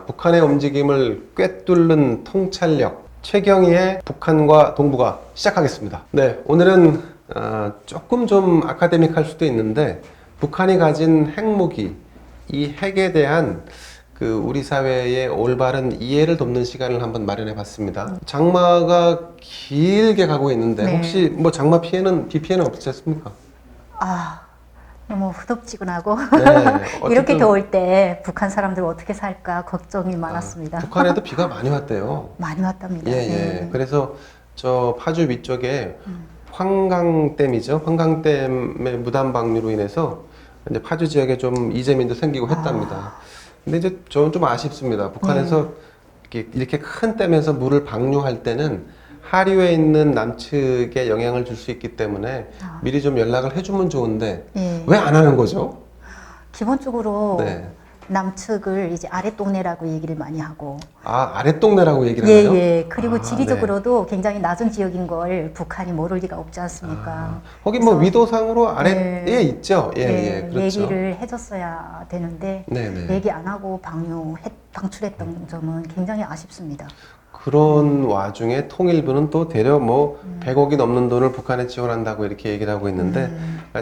북한의 움직임을 꿰뚫는 통찰력, 최경희의 북한과 동북아 시작하겠습니다. 네, 오늘은 조금 좀 아카데믹할 수도 있는데 북한이 가진 핵무기, 이 핵에 대한 우리 사회의 올바른 이해를 돕는 시간을 한번 마련해 봤습니다. 장마가 길게 가고 있는데 네. 혹시 뭐 장마 피해는, 비 피해는 없으셨습니까? 너무 후덥지근하고 네, 이렇게 어쨌든 더울 때 북한 사람들 어떻게 살까 걱정이 많았습니다. 북한에도 비가 많이 왔대요. 많이 왔답니다. 예, 예. 네. 그래서 저 파주 위쪽에 황강댐이죠. 황강댐의 무단 방류로 인해서 이제 파주 지역에 좀 이재민도 생기고 했답니다. 근데 이제 저는 좀 아쉽습니다. 북한에서 이렇게 큰 댐에서 물을 방류할 때는 하류에 있는 남측에 영향을 줄 수 있기 때문에 미리 좀 연락을 해주면 좋은데 예. 왜 안 하는 거죠? 기본적으로 네. 남측을 이제 아랫동네라고 얘기를 많이 하고 아랫동네라고 얘기를 예, 하나요? 예. 그리고 네. 지리적으로도 굉장히 낮은 지역인 걸 북한이 모를 리가 없지 않습니까? 거기 뭐 그래서 위도상으로 아래에 네. 있죠? 예, 예, 그렇죠. 얘기를 해줬어야 되는데 네네. 얘기 안 하고 방출했던 점은 굉장히 아쉽습니다. 그런 와중에 통일부는 또 대략 뭐 100억이 넘는 돈을 북한에 지원한다고 이렇게 얘기를 하고 있는데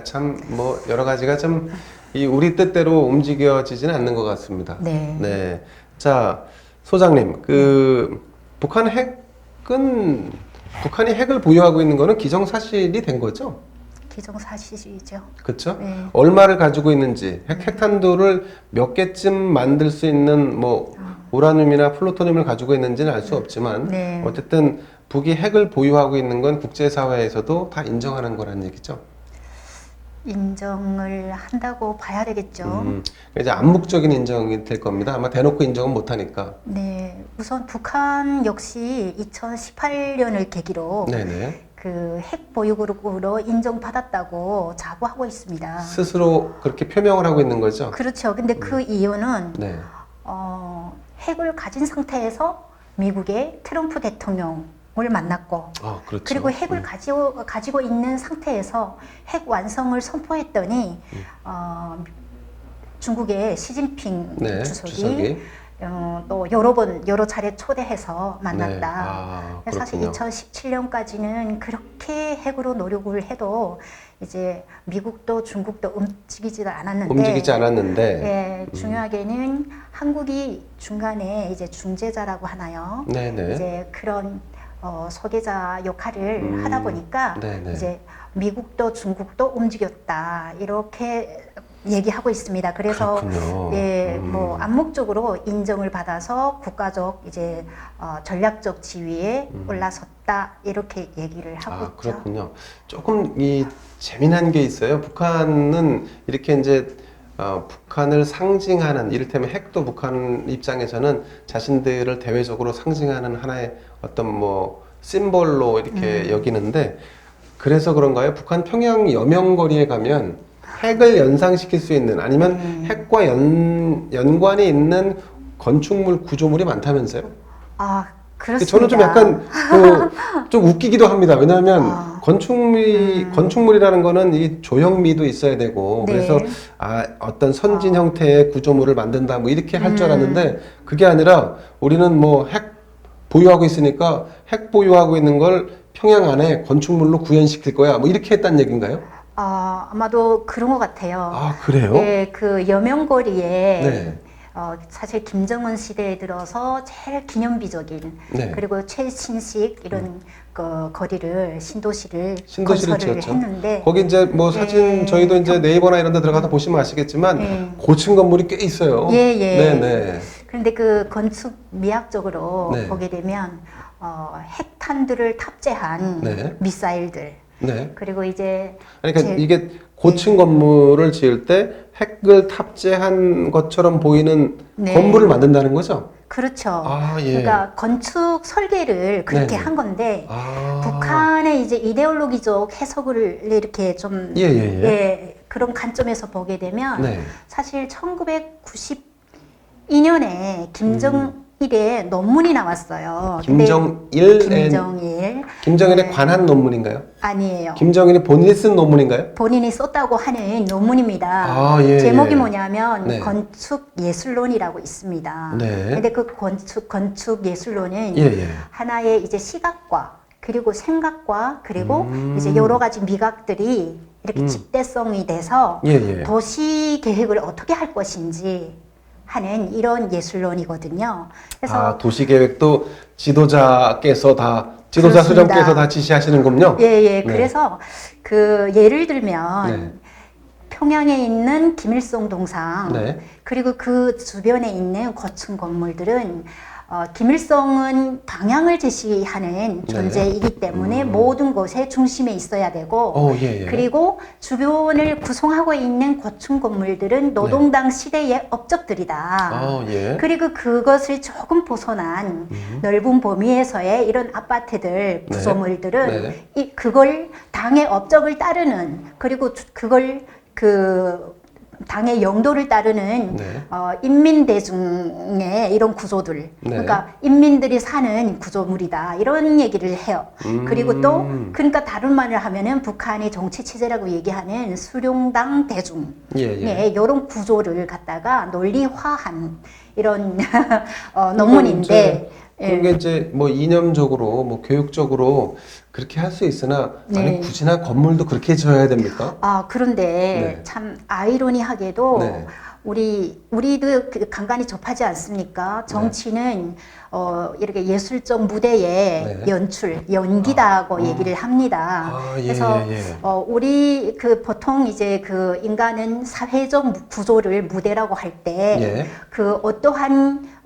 참 뭐 여러 가지가 좀 우리 뜻대로 움직여지지는 않는 것 같습니다. 네. 네. 자, 소장님, 북한 핵은 북한이 핵을 보유하고 있는 거는 기정사실이 된 거죠? 기정사실이죠. 그렇죠? 네. 얼마를 가지고 있는지, 핵탄두를 몇 개쯤 만들 수 있는 뭐 우라늄이나 플루토늄을 가지고 있는지는 알 수 없지만 네. 어쨌든 북이 핵을 보유하고 있는 건 국제사회에서도 다 인정하는 거란 얘기죠. 인정을 한다고 봐야 되겠죠. 이제 암묵적인 인정이 될 겁니다. 아마 대놓고 인정은 못 하니까. 네. 우선 북한 역시 2018년을 계기로 네네. 그 핵 보유국으로 인정받았다고 자부하고 있습니다. 스스로 그렇게 표명을 하고 있는 거죠. 그렇죠. 근데 그 이유는 네. 핵을 가진 상태에서 미국의 트럼프 대통령을 만났고 그렇죠. 그리고 핵을 가지고 있는 상태에서 핵 완성을 선포했더니 중국의 시진핑 네, 주석이 또 여러 차례 초대해서 만났다. 네. 사실 그렇군요. 2017년까지는 그렇게 핵으로 노력을 해도 이제 미국도 중국도 움직이지 않았는데 예, 중요하게는 한국이 중간에 이제 중재자라고 하나요? 네네. 이제 그런 소개자 역할을 하다 보니까 네네. 이제 미국도 중국도 움직였다 이렇게 얘기하고 있습니다. 그래서 그렇군요. 뭐 암묵적으로 인정을 받아서 국가적 이제 전략적 지위에 올라섰다 이렇게 얘기를 하고 있죠. 그렇군요. 조금 재미난 게 있어요. 북한은 이렇게 이제 북한을 상징하는 이를테면 핵도 북한 입장에서는 자신들을 대외적으로 상징하는 하나의 어떤 뭐 심볼로 이렇게 여기는데 그래서 그런가요? 북한 평양 여명거리에 가면 핵을 연상시킬 수 있는 아니면 핵과 연관이 있는 건축물 구조물이 많다면서요? 그렇습니다. 저는 좀 약간 좀 웃기기도 합니다. 왜냐하면 건축물이라는 거는 이 조형미도 있어야 되고 네. 그래서 어떤 선진 형태의 구조물을 만든다 뭐 이렇게 할 줄 알았는데 그게 아니라 우리는 뭐 핵 보유하고 있으니까 핵 보유하고 있는 걸 평양 안에 건축물로 구현시킬 거야 뭐 이렇게 했다는 얘기인가요? 아마도 그런 것 같아요. 그래요? 네, 그 여명거리에 네. 사실 김정은 시대에 들어서 제일 기념비적인 네. 그리고 최신식 이런 그 거리를 신도시를 신도시를 건설을 지었죠. 했는데 거기 이제 뭐 사진 저희도 이제 네이버나 이런 데 들어가서 보시면 아시겠지만 고층 건물이 꽤 있어요. 예. 네네. 그런데 그 건축 미학적으로 네. 보게 되면 핵탄두를 탑재한 네. 미사일들 네. 그리고 이제 그러니까 이게 고층 건물을 지을 때 핵을 탑재한 것처럼 보이는 네. 건물을 만든다는 거죠? 그렇죠. 예. 그러니까 건축 설계를 그렇게 네네. 한 건데 북한의 이제 이데올로기적 해석을 이렇게 좀 그런 관점에서 보게 되면 네. 사실 1992년에 김정일의 논문이 나왔어요. 근데 김정일에 네. 관한 논문인가요? 아니에요. 김정일이 본인이 쓴 논문인가요? 본인이 썼다고 하는 논문입니다. 아, 예, 제목이 예. 뭐냐면 네. 건축 예술론이라고 있습니다. 네. 근데 그 건축 예술론은 예, 예. 하나의 이제 시각과 그리고 생각과 그리고 이제 여러 가지 미각들이 이렇게 집대성이 돼서 예, 예. 도시 계획을 어떻게 할 것인지 하는 이런 예술론이거든요. 그래서 도시계획도 지도자 그렇습니다. 수장께서 다 지시하시는군요. 예. 네. 그래서 그 예를 들면 네. 평양에 있는 김일성 동상 네. 그리고 그 주변에 있는 고층 건물들은 김일성은 방향을 제시하는 존재이기 때문에 모든 것의 중심에 있어야 되고 예, 예. 그리고 주변을 구성하고 있는 고층 건물들은 노동당 시대의 업적들이다. 예. 그리고 그것을 조금 벗어난 넓은 범위에서의 이런 아파트들, 구조물들은 그걸 당의 업적을 따르는 그리고 그걸 당의 영도를 따르는 인민대중의 이런 구조들, 그러니까 인민들이 사는 구조물이다 이런 얘기를 해요. 그리고 또 그러니까 다른 말을 하면은 북한의 정치 체제라고 얘기하는 수룡당 대중의 이런 구조를 갖다가 논리화한 이런 논문인데. 그게 이제 뭐 이념적으로 뭐 교육적으로 그렇게 할 수 있으나 아니 굳이나 건물도 그렇게 지어야 됩니까? 그런데 참 아이러니하게도 우리도 간간히 접하지 않습니까? 정치는 이렇게 예술적 무대의 연기다고 얘기를 합니다. 그래서 우리 보통 이제 그 인간은 사회적 구조를 무대라고 할 때 그 어떠한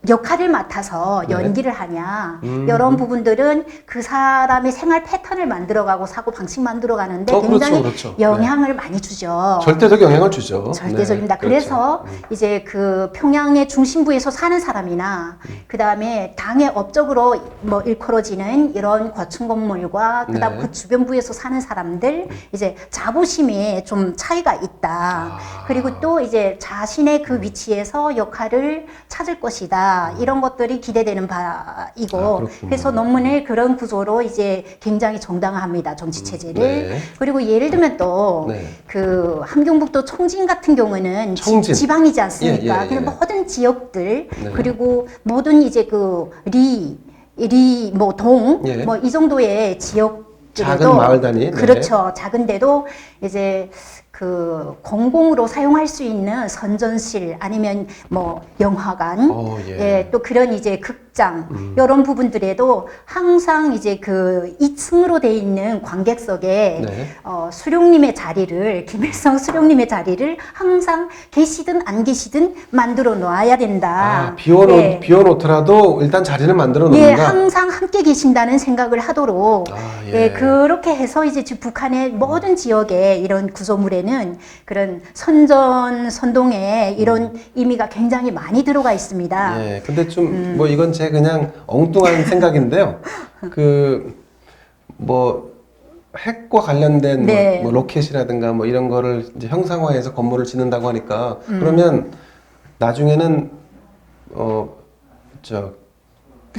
역할을 맡아서 연기를 하냐 이런 부분들은 그 사람의 생활 패턴을 만들어가고 사고 방식 만들어가는데 굉장히 영향을 많이 주죠. 절대적 영향을 주죠. 절대적입니다. 그래서 이제 그 평양의 중심부에서 사는 사람이나 그 다음에 당의 업적으로 뭐 일컬어지는 이런 고층 건물과 그다음 그 주변부에서 사는 사람들 이제 자부심에 좀 차이가 있다. 그리고 또 이제 자신의 그 위치에서 역할을 찾을 것이다. 이런 것들이 기대되는 바이고 그래서 논문을 그런 구조로 이제 굉장히 정당화합니다. 정치 체제를. 그리고 예를 들면 또 그 함경북도 청진 같은 경우는 지방이지 않습니까? 그냥 모든 지역들 그리고 모든 이제 그 뭐 동 뭐 이 정도의 지역 작은 마을 단위 그렇죠. 작은데도 이제 그 공공으로 사용할 수 있는 선전실 아니면 뭐 영화관 또 그런 이제 극장 이런 부분들에도 항상 이제 그 2층으로 돼 있는 관객석에 수령님의 자리를 김일성 수령님의 자리를 항상 계시든 안 계시든 만들어 놔야 된다. 비워놓더라도 일단 자리는 만들어 놓는다. 항상 함께 계신다는 생각을 하도록 그렇게 해서 이제 북한의 모든 지역에 이런 구조물에는 그런 선동의 이런 의미가 굉장히 많이 들어가 있습니다. 근데 좀 뭐 이건 제 그냥 엉뚱한 생각인데요. 뭐 핵과 관련된 뭐 로켓이라든가 뭐 이런 거를 이제 형상화해서 건물을 짓는다고 하니까 그러면 나중에는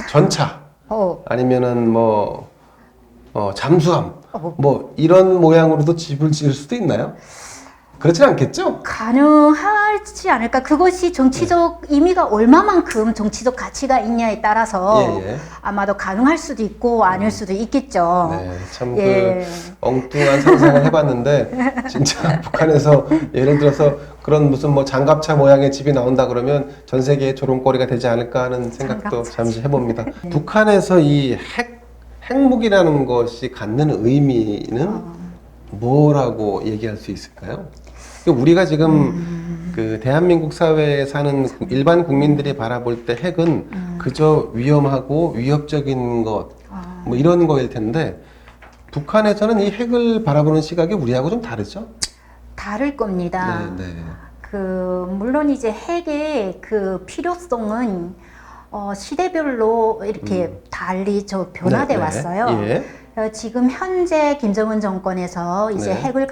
전차 아니면은 뭐 잠수함 뭐 이런 모양으로도 집을 지을 수도 있나요? 그렇진 않겠죠? 가능하지 않을까. 그것이 정치적 의미가 얼마만큼 정치적 가치가 있냐에 따라서 아마도 가능할 수도 있고 아닐 수도 있겠죠. 참 엉뚱한 상상을 해봤는데 진짜 북한에서 예를 들어서 그런 무슨 뭐 장갑차 모양의 집이 나온다 그러면 전 세계의 조롱거리가 되지 않을까 하는 생각도 잠시 해봅니다. 북한에서 이 핵무기라는 것이 갖는 의미는 뭐라고 얘기할 수 있을까요? 우리가 지금 그 대한민국 사회에 사는 일반 국민들이 바라볼 때 핵은 그저 위험하고 위협적인 것, 뭐 이런 거일 텐데 북한에서는 이 핵을 바라보는 시각이 우리하고 좀 다르죠? 다를 겁니다. 물론 이제 핵의 그 필요성은 시대별로 이렇게 달리 변화돼 왔어요. 지금 현재 김정은 정권에서 이제 핵의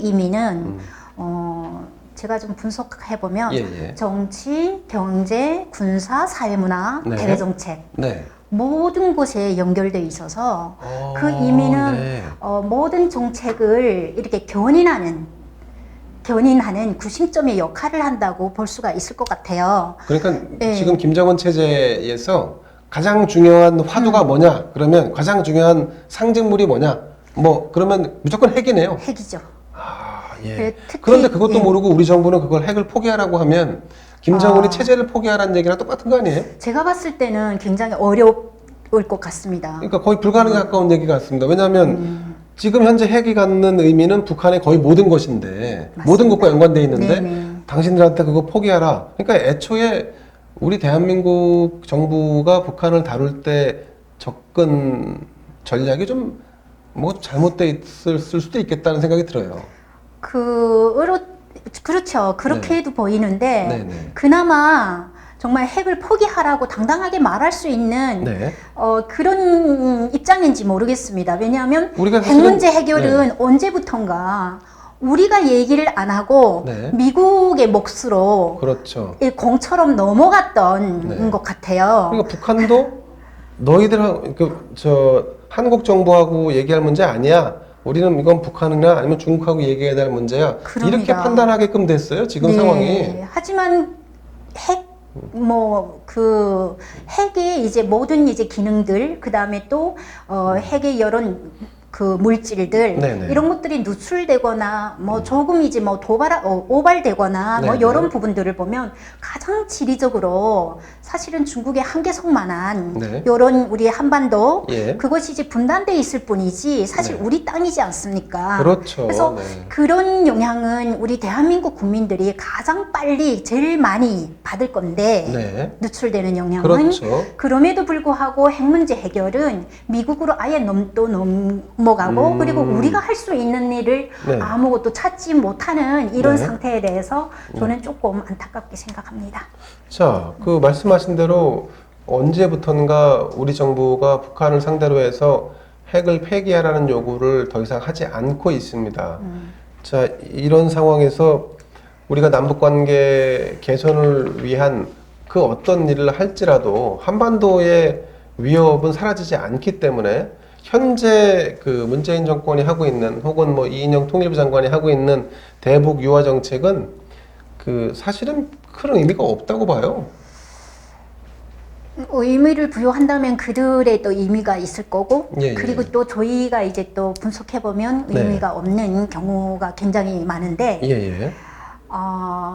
의미는 제가 좀 분석해 보면 예, 예. 정치, 경제, 군사, 사회문화, 네. 대외정책 네. 모든 곳에 연결돼 있어서 어, 그 의미는 네. 모든 정책을 이렇게 견인하는 구심점의 역할을 한다고 볼 수가 있을 것 같아요. 그러니까 네. 지금 김정은 체제에서 가장 중요한 화두가 뭐냐? 그러면 가장 중요한 상징물이 뭐냐? 뭐 그러면 무조건 핵이네요. 핵이죠. 아, 예. 그래, 특히, 그런데 그것도 예. 모르고 우리 정부는 그걸 핵을 포기하라고 하면 김정은이 아. 체제를 포기하라는 얘기랑 똑같은 거 아니에요? 제가 봤을 때는 굉장히 어려울 것 같습니다. 그러니까 거의 불가능에 가까운 얘기 같습니다. 왜냐하면 지금 현재 핵이 갖는 의미는 북한의 거의 모든 것인데 맞습니다. 모든 것과 연관돼 있는데 네네. 당신들한테 그거 포기하라. 그러니까 애초에 우리 대한민국 정부가 북한을 다룰 때 접근 전략이 좀 뭐 잘못돼 있을 수도 있겠다는 생각이 들어요. 그렇죠. 그렇게도 보이는데 네네. 그나마 정말 핵을 포기하라고 당당하게 말할 수 있는 네. 그런 입장인지 모르겠습니다. 왜냐하면 우리가 핵 사실은- 문제 해결은 언제부턴가 우리가 얘기를 안 하고 네. 미국의 몫으로 그렇죠. 이 공처럼 넘어갔던 네. 것 같아요. 그러니까 북한도 너희들하고 한국 정부하고 얘기할 문제 아니야. 우리는 이건 북한이나 아니면 중국하고 얘기해야 될 문제야. 그럽니다. 이렇게 판단하게끔 됐어요. 지금 네. 상황이. 하지만 핵의 이제 모든 이제 기능들, 그 다음에 또 핵의 여러 그 물질들 네네. 이런 것들이 누출되거나 뭐 조금 이제 뭐 오발되거나 뭐 네네. 이런 부분들을 보면 가장 지리적으로 사실은 중국의 한계석만한 네. 이런 우리 한반도 예. 그것이 이제 분단돼 있을 뿐이지 사실 네. 우리 땅이지 않습니까? 그렇죠. 그래서 네. 그런 영향은 우리 대한민국 국민들이 가장 빨리 제일 많이 받을 건데 네. 누출되는 영향은 그렇죠. 그럼에도 불구하고 핵 문제 해결은 미국으로 아예 넘어가고 그리고 우리가 할 수 있는 일을 네. 아무것도 찾지 못하는 이런 네. 상태에 대해서 저는 조금 안타깝게 생각합니다. 자, 그 말씀하신 대로 언제부턴가 우리 정부가 북한을 상대로 해서 핵을 폐기하라는 요구를 더 이상 하지 않고 있습니다. 자, 이런 상황에서 우리가 남북 관계 개선을 위한 그 어떤 일을 할지라도 한반도의 위협은 사라지지 않기 때문에 현재 그 문재인 정권이 하고 있는 혹은 뭐 이인영 통일부 장관이 하고 있는 대북 유화 정책은 그 사실은 큰 의미가 없다고 봐요. 의미를 부여한다면 그들의 또 의미가 있을 거고 예, 예. 그리고 또 저희가 이제 또 분석해 보면 네. 의미가 없는 경우가 굉장히 많은데 예예.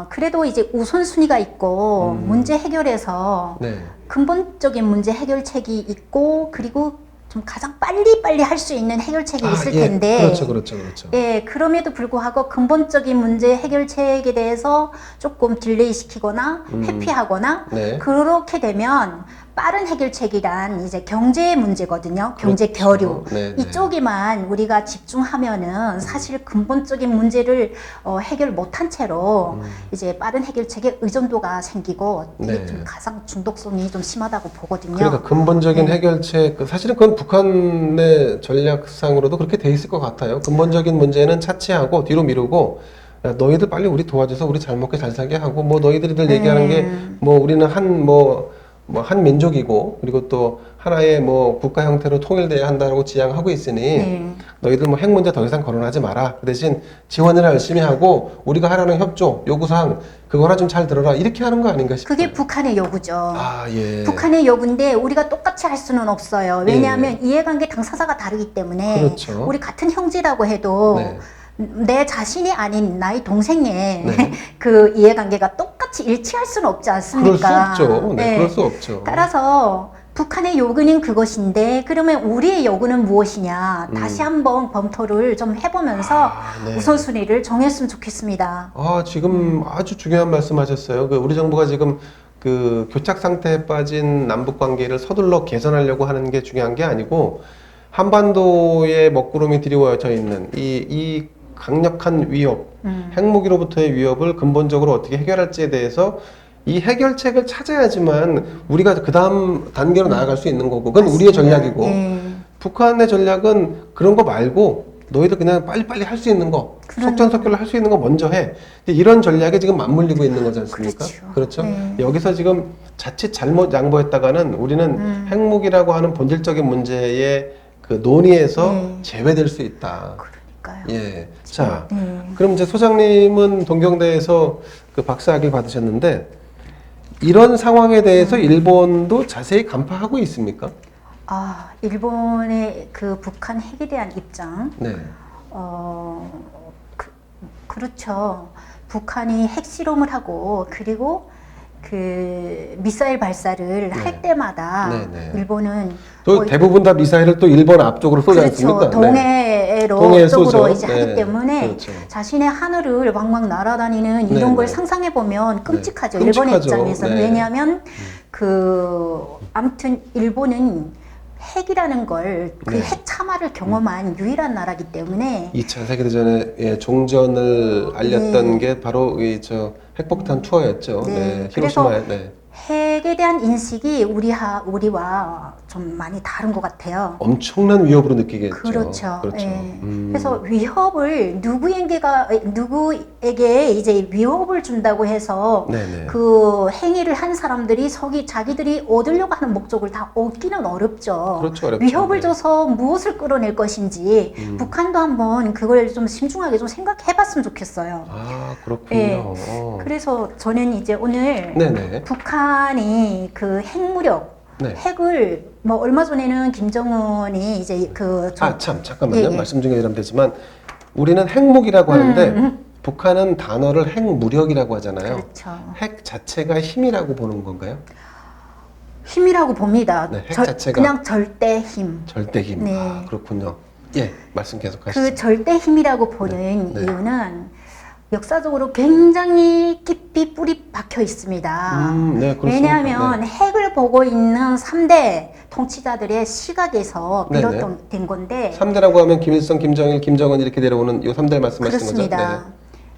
그래도 이제 우선순위가 있고 문제 해결에서 네. 근본적인 문제 해결책이 있고 그리고 좀 가장 빨리 할 수 있는 해결책이 있을 예. 텐데 그렇죠. 예, 그럼에도 불구하고 근본적인 문제 해결책에 대해서 조금 딜레이 시키거나 회피하거나 네. 그렇게 되면 빠른 해결책이란 이제 경제 문제거든요. 경제 그렇죠. 교류. 네, 네. 이쪽에만 우리가 집중하면은 사실 근본적인 문제를 해결 못한 채로 이제 빠른 해결책에 의존도가 생기고 이게 네. 좀 가장 중독성이 좀 심하다고 보거든요. 그러니까 근본적인 네. 해결책, 사실은 그건 북한의 전략상으로도 그렇게 돼 있을 것 같아요. 근본적인 문제는 차치하고 뒤로 미루고 야, 너희들 빨리 우리 도와줘서 우리 잘 먹게 잘 살게 하고 뭐 너희들이 얘기하는 게 뭐 우리는 한 민족이고 그리고 또 하나의 뭐 국가 형태로 통일돼야 한다고 지향하고 있으니 네. 너희들 뭐 핵 문제 더 이상 거론하지 마라. 그 대신 지원을 열심히 하고 우리가 하라는 협조 요구사항 그거나 좀 잘 들어라 이렇게 하는 거 아닌가 싶어요. 그게 북한의 요구죠. 아 예. 북한의 요구인데 우리가 똑같이 할 수는 없어요. 왜냐하면 이해관계 당사자가 다르기 때문에 그렇죠. 우리 같은 형제라고 해도 네. 내 자신이 아닌 나의 동생의 네. 그 이해관계가 똑같이 일치할 수는 없지 않습니까? 그럴 수 없죠. 네, 그럴 수 없죠. 따라서 북한의 요구는 그것인데 그러면 우리의 요구는 무엇이냐 다시 한번 검토를 좀 해보면서 네. 우선순위를 정했으면 좋겠습니다. 지금 아주 중요한 말씀하셨어요. 우리 정부가 지금 그 교착 상태에 빠진 남북 관계를 서둘러 개선하려고 하는 게 중요한 게 아니고 한반도의 먹구름이 드리워져 있는 이 강력한 위협, 핵무기로부터의 위협을 근본적으로 어떻게 해결할지에 대해서 이 해결책을 찾아야지만 우리가 그 다음 단계로 나아갈 수 있는 거고 그건 우리의 전략이고 북한의 전략은 그런 거 말고 너희들 그냥 빨리빨리 할 수 있는 거, 그러네. 속전속결로 할 수 있는 거 먼저 해. 근데 이런 전략에 지금 맞물리고 있는 거지 않습니까? 그렇죠. 여기서 지금 자칫 잘못 양보했다가는 우리는 핵무기라고 하는 본질적인 문제의 그 논의에서 제외될 수 있다. 그러니까요. 예. 자, 그럼 이제 소장님은 동경대에서 그 박사학위를 받으셨는데 이런 상황에 대해서 일본도 자세히 간파하고 있습니까? 아, 일본의 그 북한 핵에 대한 입장, 네. 그렇죠. 북한이 핵실험을 하고 그리고 그 미사일 발사를 할 때마다 일본은 또 대부분 다 미사일을 또 일본 앞쪽으로 쏘지 그렇죠. 않습니까? 동해로 동해에 쪽으로 쏘죠. 이제 하기 때문에 그렇죠. 자신의 하늘을 왕왕 날아다니는 이런 걸 상상해 보면 끔찍하죠. 일본의 입장에서는. 왜냐하면 아무튼 일본은 핵이라는 걸 그 핵 참화를 경험한 유일한 나라이기 때문에 2차 세계대전에 종전을 알렸던 게 바로 이 핵폭탄 투하였죠. 히로시마에. 핵에 대한 인식이 우리와 좀 많이 다른 것 같아요. 엄청난 위협으로 느끼겠죠. 그렇죠. 그래서 위협을 누구에게 이제 위협을 준다고 해서 그 행위를 한 사람들이 자기들이 얻으려고 하는 목적을 다 얻기는 어렵죠. 그렇죠, 어렵죠. 위협을 줘서 무엇을 끌어낼 것인지 북한도 한번 그걸 좀 신중하게 좀 생각해봤으면 좋겠어요. 아, 그렇군요. 그래서 저는 이제 오늘 북한이 그 핵무력 핵을 뭐 얼마 전에는 김정은이 이제 잠깐만요. 말씀 중에 이러면 되지만 우리는 핵무기라고 하는데 북한은 단어를 핵무력이라고 하잖아요. 그렇죠. 핵 자체가 힘이라고 보는 건가요? 힘이라고 봅니다. 핵 자체가 그냥 절대 힘. 절대 힘. 아, 그렇군요. 예, 말씀 계속하시죠. 그 절대 힘이라고 보는 이유는 역사적으로 굉장히 깊이 뿌리 박혀 있습니다. 왜냐하면 핵을 보고 있는 3대 통치자들의 시각에서 비롯된 건데 3대라고 하면 김일성, 김정일, 김정은 이렇게 내려오는 이 3대 말씀하시는 거죠? 그렇습니다.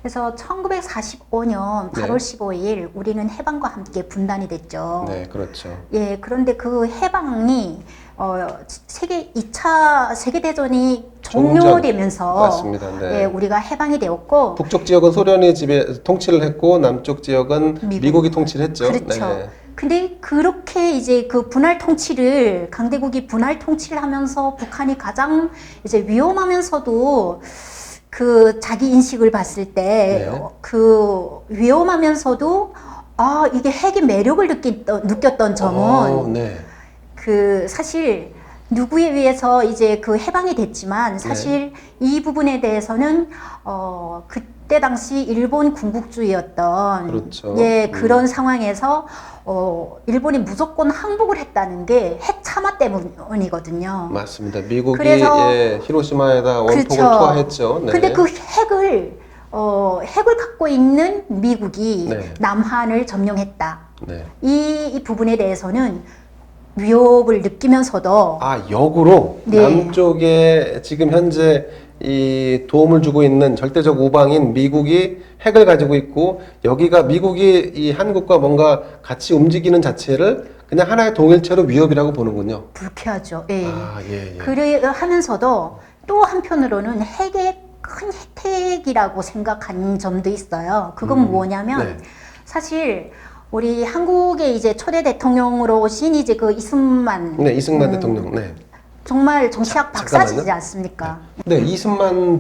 그래서 1945년 8월 15일 우리는 해방과 함께 분단이 됐죠. 네, 그렇죠. 예, 그런데 그 해방이 2차 세계대전이 종료되면서 맞습니다. 예, 우리가 해방이 되었고 북쪽 지역은 소련이 통치를 했고 남쪽 지역은 미국이 통치를 했죠. 그렇죠. 근데 그렇게 이제 그 분할 통치를 강대국이 분할 통치를 하면서 북한이 가장 이제 위험하면서도 그 자기 인식을 봤을 때 그 위험하면서도 이게 핵의 매력을 느꼈던 점은 그 사실 누구에 의해서 이제 그 해방이 됐지만 사실 이 부분에 대해서는 그때 당시 일본 군국주의였던 그런 상황에서 일본이 무조건 항복을 했다는 게 핵 참화 때문이거든요. 맞습니다. 미국이 히로시마에다 원폭을 투하했죠. 근데 그 핵을 갖고 있는 미국이 남한을 점령했다. 이 부분에 대해서는 위협을 느끼면서도 역으로 남쪽에 지금 현재 이 도움을 주고 있는 절대적 우방인 미국이 핵을 가지고 있고 여기가 미국이 이 한국과 뭔가 같이 움직이는 자체를 그냥 하나의 동일체로 위협이라고 보는군요. 불쾌하죠. 그래 하면서도 또 한편으로는 핵의 큰 혜택이라고 생각한 점도 있어요. 그건 뭐냐면 사실 우리 한국의 이제 초대 대통령으로 오신 이제 그 이승만 대통령. 정말 정치학 박사시지 않습니까? 이승만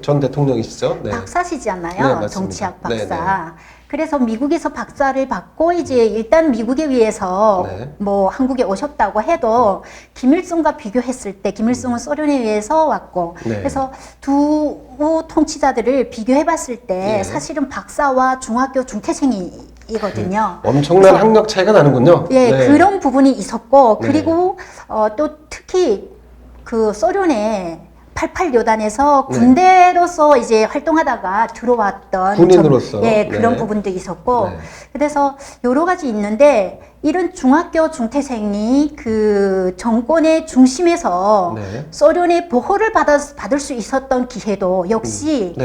전 대통령이시죠? 박사시잖아요. 정치학 박사. 그래서 미국에서 박사를 받고 이제 일단 미국에 의해서 뭐 한국에 오셨다고 해도 김일성과 비교했을 때 김일성은 소련에 의해서 왔고 그래서 두 통치자들을 비교해 봤을 때 사실은 박사와 중학교 중퇴생이거든요. 엄청난 학력 차이가 나는군요. 그런 부분이 있었고 그리고 또 특히 그 소련의 88 요단에서 군대로서 이제 활동하다가 들어왔던 군인으로서 그런 부분도 있었고 그래서 여러 가지 있는데 이런 중학교 중퇴생이 그 정권의 중심에서 소련의 보호를 받을 수 있었던 기회도 역시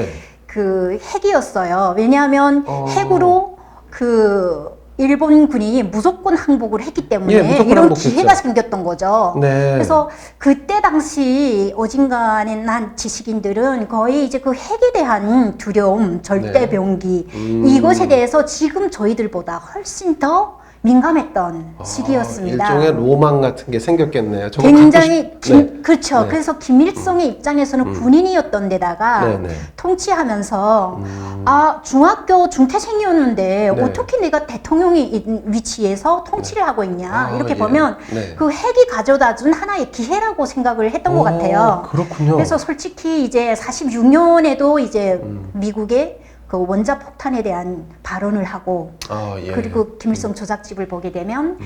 그 핵이었어요. 왜냐하면 핵으로 그 일본군이 무조건 항복을 했기 때문에 예, 무조건 이런 항복했죠. 기회가 생겼던 거죠. 네. 그래서 그때 당시 어딘가는 지식인들은 거의 이제 그 핵에 대한 두려움, 절대병기 이것에 대해서 지금 저희들보다 훨씬 더 민감했던 시기였습니다. 일종의 로망 같은 게 생겼겠네요. 정말 굉장히 네. 그렇죠. 네. 그래서 김일성의 입장에서는 군인이었던 데다가 네, 네. 통치하면서 아 중학교 중퇴생이었는데 네. 어떻게 내가 대통령의 위치에서 통치를 하고 있냐 아, 이렇게 예. 보면 네. 그 핵이 가져다준 하나의 기회라고 생각을 했던 것 같아요. 그렇군요. 그래서 솔직히 이제 46년에도 이제 미국의 그 원자 폭탄에 대한 발언을 하고 아, 예. 그리고 김일성 조작집을 보게 되면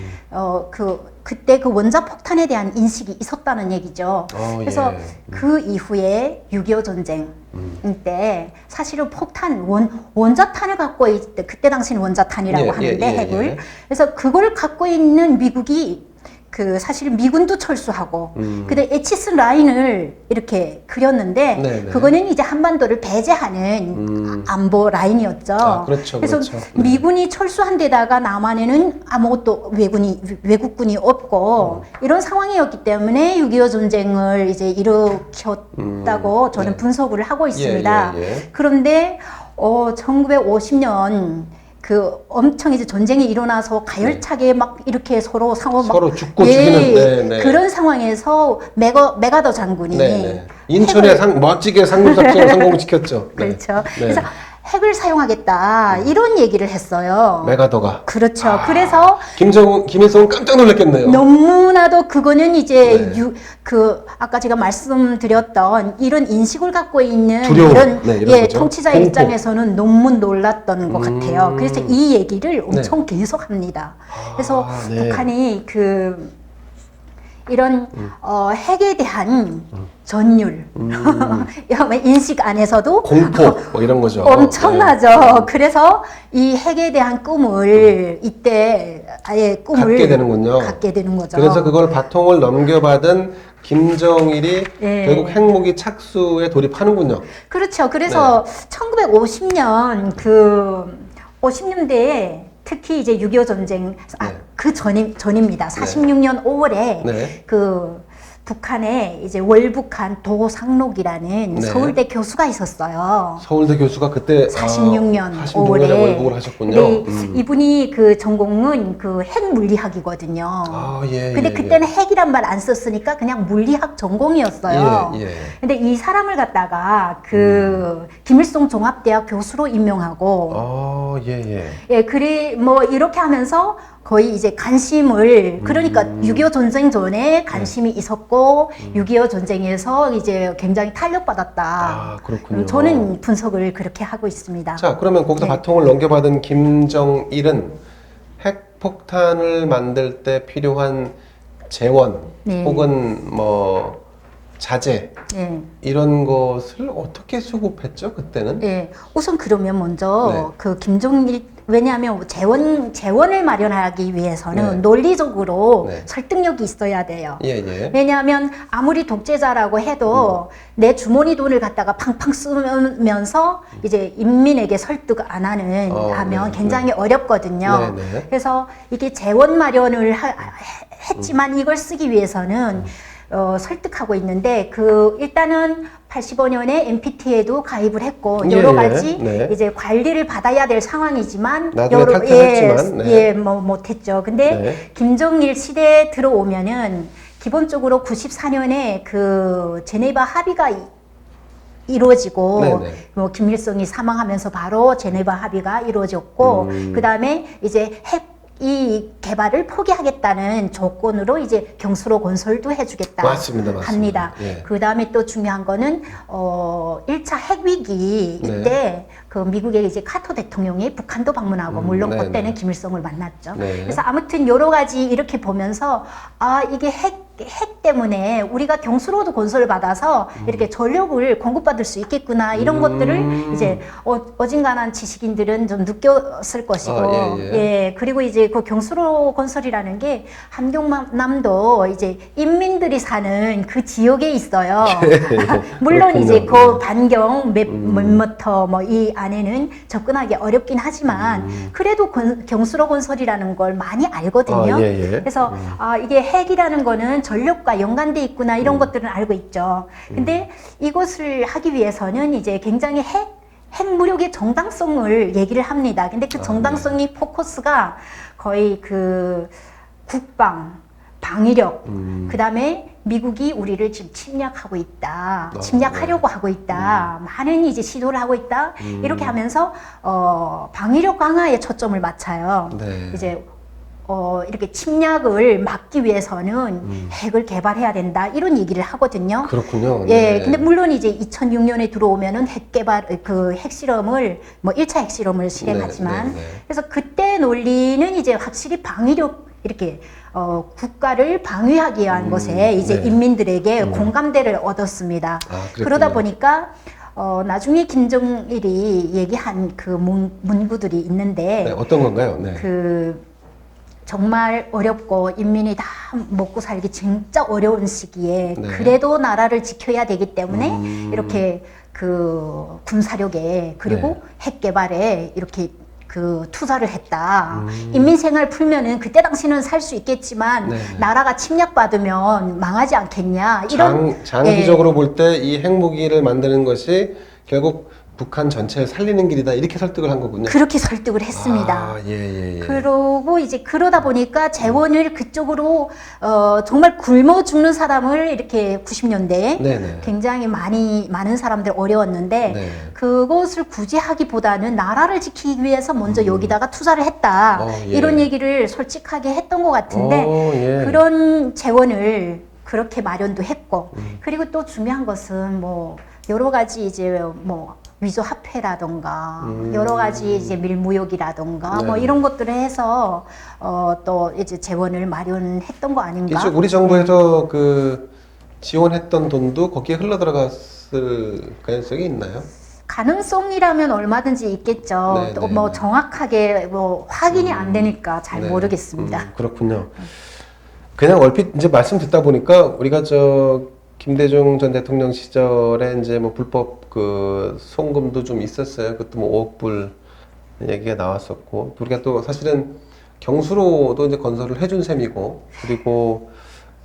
그때 그 원자 폭탄에 대한 인식이 있었다는 얘기죠. 그래서 예. 그 이후에 6.25 전쟁 때 사실은 폭탄 원자탄을 갖고 그때 당시는 원자탄이라고 예, 하는데 예, 예, 핵을 예. 그래서 그걸 갖고 있는 미국이 그 사실 미군도 철수하고 근데 에치슨 라인을 이렇게 그렸는데 네, 네. 그거는 이제 한반도를 배제하는 안보 라인이었죠. 아, 그렇죠, 그래서 그렇죠. 네. 미군이 철수한 데다가 남한에는 아무것도 외국군이 없고 이런 상황이었기 때문에 6.25 전쟁을 이제 일으켰다고 저는 네. 분석을 하고 있습니다. 예, 예. 그런데 1950년 그 엄청 이제 전쟁이 일어나서 가열차게 막 이렇게 서로 서로 죽고 죽이는 네, 네. 그런 상황에서 메가더 장군이 네, 네. 인천에 멋지게 상륙작전을 성공시켰죠. 네. 그렇죠. 네. 그래서 핵을 사용하겠다 이런 얘기를 했어요. 메가더가. 그렇죠. 그래서 김일성은 깜짝 놀랐겠네요. 너무나도 그거는 이제 네. 아까 제가 말씀드렸던 이런 인식을 갖고 있는 두려움. 이런 네, 이런 거죠. 통치자의 공포. 입장에서는 너무 놀랐던 것 같아요. 그래서 이 얘기를 엄청 계속합니다. 그래서 네. 북한이 이런 핵에 대한 전율, 인식 안에서도 공포 뭐 이런 거죠. 엄청나죠. 네. 그래서 이 핵에 대한 꿈을 이때 아예 꿈을 갖게 되는군요. 갖게 되는 거죠. 그래서 그걸 바통을 넘겨받은 김정일이 네. 결국 핵무기 착수에 돌입하는군요. 그렇죠. 그래서 네. 1950년 50년대에 특히 이제 6.25 전쟁 네. 그 전입니다. 46년 5월에 네. 북한에 이제 월북한 도상록이라는 네. 서울대 교수가 있었어요. 서울대 교수가 그때 46년 46년에 5월에 월북을 하셨군요. 네, 이분이 그 전공은 그 핵 물리학이거든요. 아, 예, 근데 예, 그때는 핵이란 말 안 썼으니까 그냥 물리학 전공이었어요. 예, 예. 근데 이 사람을 갖다가 김일성 종합대학 교수로 임명하고 아, 예, 예. 예, 그리 뭐 이렇게 하면서 거의 이제 관심을 그러니까 6.25 전쟁 전에 관심이 있었고 6.25 전쟁에서 이제 굉장히 탄력받았다. 아, 그렇군요. 저는 분석을 그렇게 하고 있습니다. 자, 그러면 거기서 네. 바통을 넘겨받은 김정일은 핵폭탄을 만들 때 필요한 재원 네. 혹은 뭐 자재 예. 이런 것을 어떻게 수급했죠 그때는? 예. 우선 그러면 먼저 네. 그 김정일 왜냐하면 재원을 마련하기 위해서는 네. 논리적으로 네. 설득력이 있어야 돼요. 예, 예. 왜냐하면 아무리 독재자라고 해도 내 주머니 돈을 갖다가 팡팡 쓰면서 이제 인민에게 설득 안 하면 네, 굉장히 어렵거든요. 네, 네. 그래서 이게 재원 마련을 했지만 이걸 쓰기 위해서는 설득하고 있는데 일단은 85년에 NPT에도 가입을 했고 예, 여러 예. 가지 네. 이제 관리를 받아야 될 상황이지만 나중에 탈퇴했지만, 네. 예, 뭐 못했죠. 근데 네. 김정일 시대에 들어오면은 기본적으로 94년에 그 제네바 합의가 이루어지고 네네. 뭐 김일성이 사망하면서 바로 제네바 합의가 이루어졌고 그다음에 이제 이 개발을 포기하겠다는 조건으로 이제 경수로 건설도 해주겠다 맞습니다. 합니다. 예. 그 다음에 또 중요한 거는 1차 핵위기 네. 이때 그 미국의 이제 카터 대통령이 북한도 방문하고 물론 네, 그때는 네. 김일성을 만났죠. 네. 그래서 아무튼 여러 가지 이렇게 보면서 이게 핵 때문에 우리가 경수로도 건설을 받아서 이렇게 전력을 공급받을 수 있겠구나 이런 것들을 이제 어진간한 지식인들은 좀 느꼈을 것이고 예, 그리고 이제 그 경수로 건설이라는 게 함경남도 이제 인민들이 사는 그 지역에 있어요. 물론 이제 그 반경 몇 미터 뭐 이 안에는 접근하기 어렵긴 하지만 그래도 경수로 건설이라는 걸 많이 알거든요. 그래서 이게 핵이라는 거는 전력과 연관돼 있구나 이런 것들은 알고 있죠. 근데 이것을 하기 위해서는 이제 굉장히 핵무력의 정당성을 얘기를 합니다. 근데 그 정당성이 포커스가 거의 그 국방, 방위력, 그 다음에 미국이 우리를 지금 침략하고 있다. 침략하려고 하고 있다. 많은 이제 시도를 하고 있다. 이렇게 하면서 방위력 강화에 초점을 맞춰요. 이제 이렇게 침략을 막기 위해서는 핵을 개발해야 된다 이런 얘기를 하거든요. 그렇군요. 예, 근데 물론 이제 2006년에 들어오면은 핵 개발 그 핵실험을 뭐 1차 핵실험을 실행하지만 그래서 그때 논리는 이제 확실히 방위력 이렇게 국가를 방위하기 위한 것에 이제 인민들에게 공감대를 얻었습니다. 그러다 보니까 나중에 김정일이 얘기한 그 문구들이 있는데 어떤 건가요? 그 정말 어렵고 인민이 다 먹고 살기 진짜 어려운 시기에 그래도 나라를 지켜야 되기 때문에 이렇게 그 군사력에 그리고 핵 개발에 이렇게 그 투자를 했다. 인민생활 풀면은 그때 당시는 살 수 있겠지만 나라가 침략받으면 망하지 않겠냐. 이런 장기적으로 볼 때 이 핵무기를 만드는 것이 결국 북한 전체를 살리는 길이다 이렇게 설득을 한 거군요. 그렇게 설득을 했습니다. 그러고 이제 그러다 보니까 재원을 그쪽으로 정말 굶어 죽는 사람을 이렇게 90년대에 굉장히 많은 사람들 어려웠는데 그것을 구제하기보다는 나라를 지키기 위해서 먼저 여기다가 투자를 했다. 이런 얘기를 솔직하게 했던 것 같은데 그런 재원을 그렇게 마련도 했고 그리고 또 중요한 것은 뭐 여러 가지 이제 뭐 위조 화폐라던가 여러 가지 이제 밀무역이라던가 뭐 이런 것들을 해서 또 이제 재원을 마련했던 거 아닌가? 우리 정부에서 그 지원했던 돈도 거기에 흘러 들어갔을 가능성이 있나요? 가능성이라면 얼마든지 있겠죠. 또 뭐 정확하게 뭐 확인이 안 되니까 잘 모르겠습니다. 그렇군요. 그냥 얼핏 이제 말씀 듣다 보니까 우리가 김대중 전 대통령 시절에 이제 뭐 불법 그 송금도 좀 있었어요. 그것도 뭐 5억 불 얘기가 나왔었고, 우리가 또 사실은 경수로도 이제 건설을 해준 셈이고, 그리고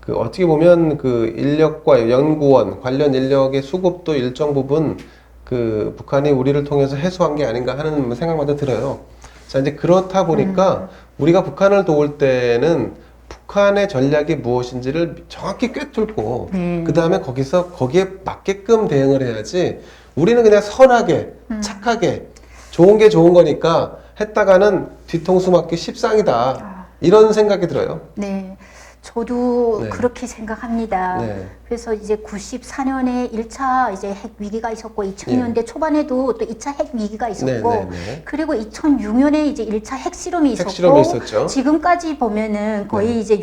그 어떻게 보면 그 인력과 연구원 관련 인력의 수급도 일정 부분 그 북한이 우리를 통해서 해소한 게 아닌가 하는 생각마저 들어요. 자, 이제 그렇다 보니까 우리가 북한을 도울 때는 북한의 전략이 무엇인지를 정확히 꿰뚫고 그 다음에 거기에 맞게끔 대응을 해야지 우리는 그냥 선하게 착하게 좋은 게 좋은 거니까 했다가는 뒤통수 맞기 십상이다 이런 생각이 들어요. 네, 저도 그렇게 생각합니다. 그래서 이제 94년에 1차 이제 핵 위기가 있었고 2000년대 초반에도 또 2차 핵 위기가 있었고 그리고 2006년에 이제 1차 핵실험이 있었고 지금까지 보면은 거의 이제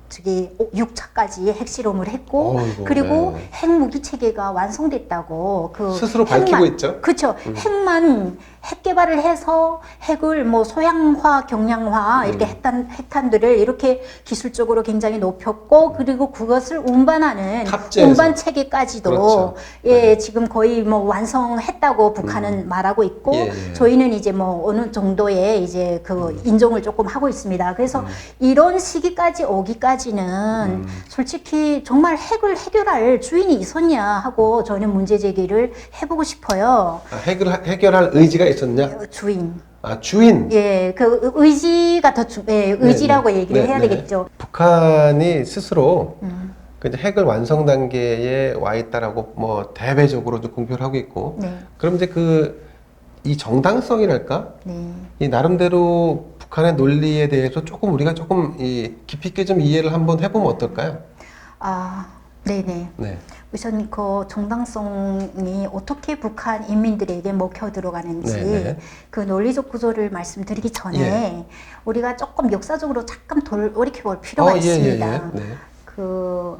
6차까지 핵실험을 했고 그리고 핵무기 체계가 완성됐다고 스스로 밝히고 있죠. 그렇죠. 핵 개발을 해서 핵을 뭐 소형화, 경량화 이렇게 핵탄두를 이렇게 기술적으로 굉장히 높였고 그리고 그것을 운반하는 운반 체계까지도 지금 거의 뭐 완성했다고 북한은 말하고 있고 저희는 이제 뭐 어느 정도의 이제 그 인정을 조금 하고 있습니다. 그래서 이런 시기까지 오기까지는 솔직히 정말 핵을 해결할 주인이 있었냐 하고 저는 문제 제기를 해보고 싶어요. 핵을 해결할 의지가 있었냐? 주인. 주인. 예, 그 의지가 더 의지라고 얘기를 해야 되겠죠. 북한이 스스로 그 핵을 완성 단계에 와 있다라고 뭐 대외적으로 공표를 하고 있고. 그럼 이제 이 정당성이랄까? 이 나름대로 북한의 논리에 대해서 우리가 조금 깊이 있게 좀 이해를 한번 해보면 어떨까요? 네네. 우선 그 정당성이 어떻게 북한 인민들에게 먹혀 들어가는지 그 논리적 구조를 말씀드리기 전에 우리가 조금 역사적으로 잠깐 돌이켜 볼 필요가 있습니다. 그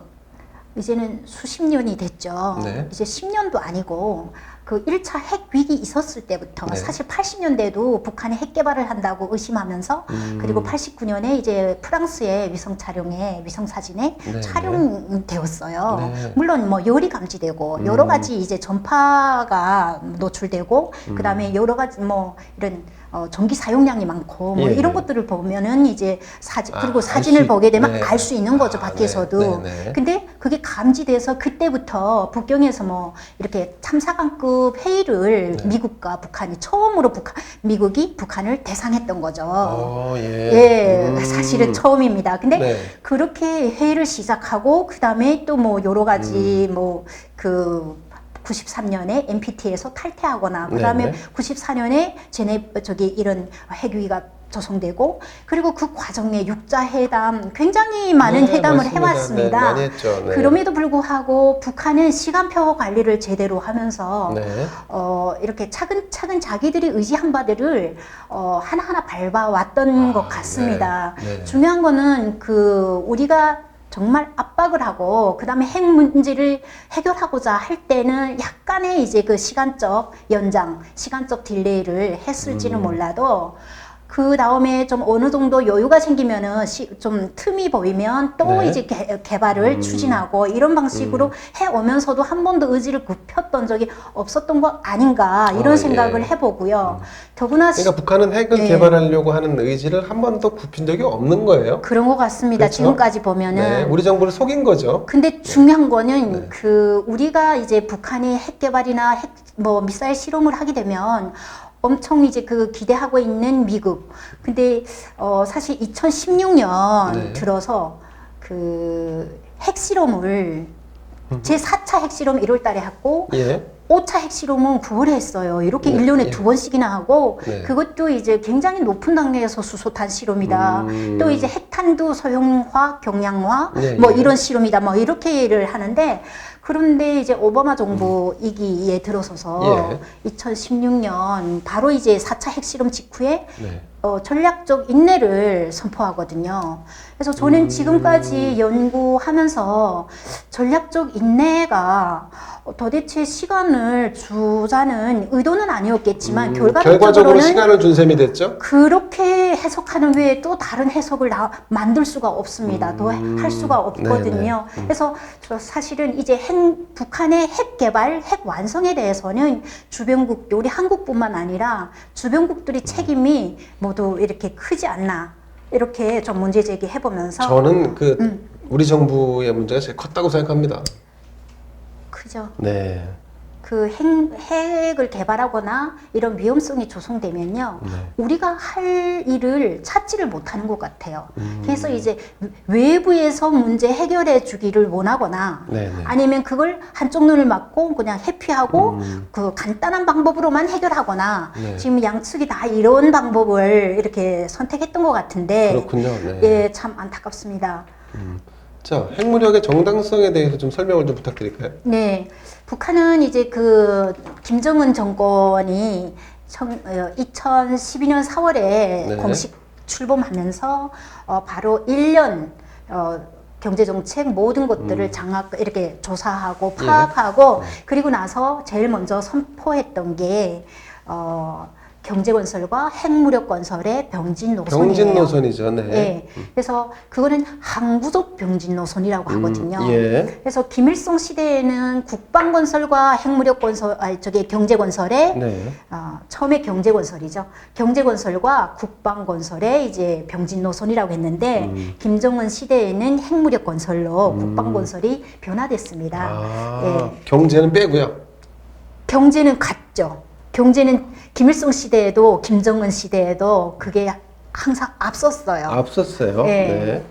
이제는 수십 년이 됐죠. 네. 이제 10년도 아니고 그 1차 핵 위기 있었을 때부터 네. 사실 80년대도 북한이 핵 개발을 한다고 의심하면서 그리고 89년에 이제 프랑스의 위성 촬영에 위성 사진에 네. 촬영되었어요. 네. 물론 뭐 열이 감지되고 여러 가지 이제 전파가 노출되고 그다음에 여러 가지 뭐 이런 전기 사용량이 많고 뭐 예, 이런 예. 것들을 보면은 이제 사진 그리고 알 사진을 수 보게 되면 네. 알 수 있는 거죠 아, 밖에서도. 네, 네, 네. 근데 그게 감지돼서 그때부터 북경에서 뭐 이렇게 참사관급 회의를 네. 미국과 북한이 처음으로 미국이 북한을 대상했던 거죠. 예. 예, 사실은 처음입니다. 근데 네. 그렇게 회의를 시작하고 그다음에 또 뭐 여러 가지 뭐 그 93년에 NPT에서 탈퇴하거나 그다음에 네네. 94년에 이런 핵위기가 조성되고 그리고 그 과정에 육자회담 굉장히 많은 네, 회담을 맞습니다. 해왔습니다. 네, 많이 했죠. 네. 그럼에도 불구하고 북한은 시간표 관리를 제대로 하면서 네. 이렇게 차근차근 자기들이 의지한 바들을 하나하나 밟아왔던 것 같습니다. 네, 네. 중요한 거는 우리가 정말 압박을 하고 그다음에 핵 문제를 해결하고자 할 때는 약간의 이제 그 시간적 연장, 시간적 딜레이를 했을지는 몰라도 그 다음에 좀 어느 정도 여유가 생기면은 좀 틈이 보이면 또 네. 이제 개발을 추진하고 이런 방식으로 해오면서도 한 번도 의지를 굽혔던 적이 없었던 거 아닌가 이런 생각을 예. 해보고요. 더구나 그러니까 북한은 핵을 네. 개발하려고 하는 의지를 한 번도 굽힌 적이 없는 거예요. 그런 것 같습니다. 그렇죠? 지금까지 보면은. 네. 우리 정부를 속인 거죠. 근데 중요한 거는 네. 우리가 이제 북한이 핵 개발이나 미사일 실험을 하게 되면 엄청 이제 기대하고 있는 미국. 근데 사실 2016년 네. 들어서 핵 실험을 제 4차 핵 실험 1월 달에 했고 예. 5차 핵실험은 9월에 했어요. 이렇게 네, 1년에 예. 2번씩이나 하고 네. 그것도 이제 굉장히 높은 단계에서 수소탄 실험이다. 또 이제 핵탄두 소형화, 경량화 예, 뭐 예. 이런 실험이다. 뭐 이렇게를 하는데 그런데 이제 오바마 정부 이기에 들어서서 예. 2016년 바로 이제 4차 핵실험 직후에 네. 전략적 인내를 선포하거든요. 그래서 저는 지금까지 연구하면서 전략적 인내가 도대체 시간을 주자는 의도는 아니었겠지만 결과적으로 결과적으로는 시간을 준 셈이 됐죠. 그렇게 해석하는 외에 또 다른 해석을 만들 수가 없습니다. 더 할 수가 없거든요. 네네. 그래서 저 사실은 이제 북한의 핵 개발, 핵 완성에 대해서는 주변국들, 우리 한국뿐만 아니라 주변국들이 책임이 모두 이렇게 크지 않나. 이렇게 좀 문제 제기해 보면서 저는 우리 정부의 문제가 제일 컸다고 생각합니다. 크죠. 네. 핵을 개발하거나 이런 위험성이 조성되면요, 네. 우리가 할 일을 찾지를 못하는 것 같아요. 그래서 이제 외부에서 문제 해결해 주기를 원하거나 네네. 아니면 그걸 한쪽 눈을 막고 그냥 회피하고 그 간단한 방법으로만 해결하거나 네. 지금 양측이 다 이런 방법을 이렇게 선택했던 것 같은데, 그렇군요. 네. 예, 참 안타깝습니다. 자, 핵무력의 정당성에 대해서 좀 설명을 좀 부탁드릴까요? 네, 북한은 이제 김정은 정권이 2012년 4월에 네. 공식 출범하면서 바로 1년 경제정책 모든 것들을 이렇게 조사하고 파악하고 그리고 나서 제일 먼저 선포했던 게 경제건설과 핵무력건설의 병진 노선이에요. 병진 노선이죠. 네. 네. 그래서 그거는 항구적 병진 노선이라고 하거든요. 예. 그래서 김일성 시대에는 국방건설과 핵무력건설, 경제건설에 네. 처음에 경제건설이죠. 경제건설과 국방건설의 이제 병진 노선이라고 했는데 김정은 시대에는 핵무력건설로 국방건설이 변화됐습니다. 아, 예. 경제는 빼고요. 경제는 같죠. 경제는 김일성 시대에도 김정은 시대에도 그게 항상 앞섰어요. 앞섰어요. 네. 네.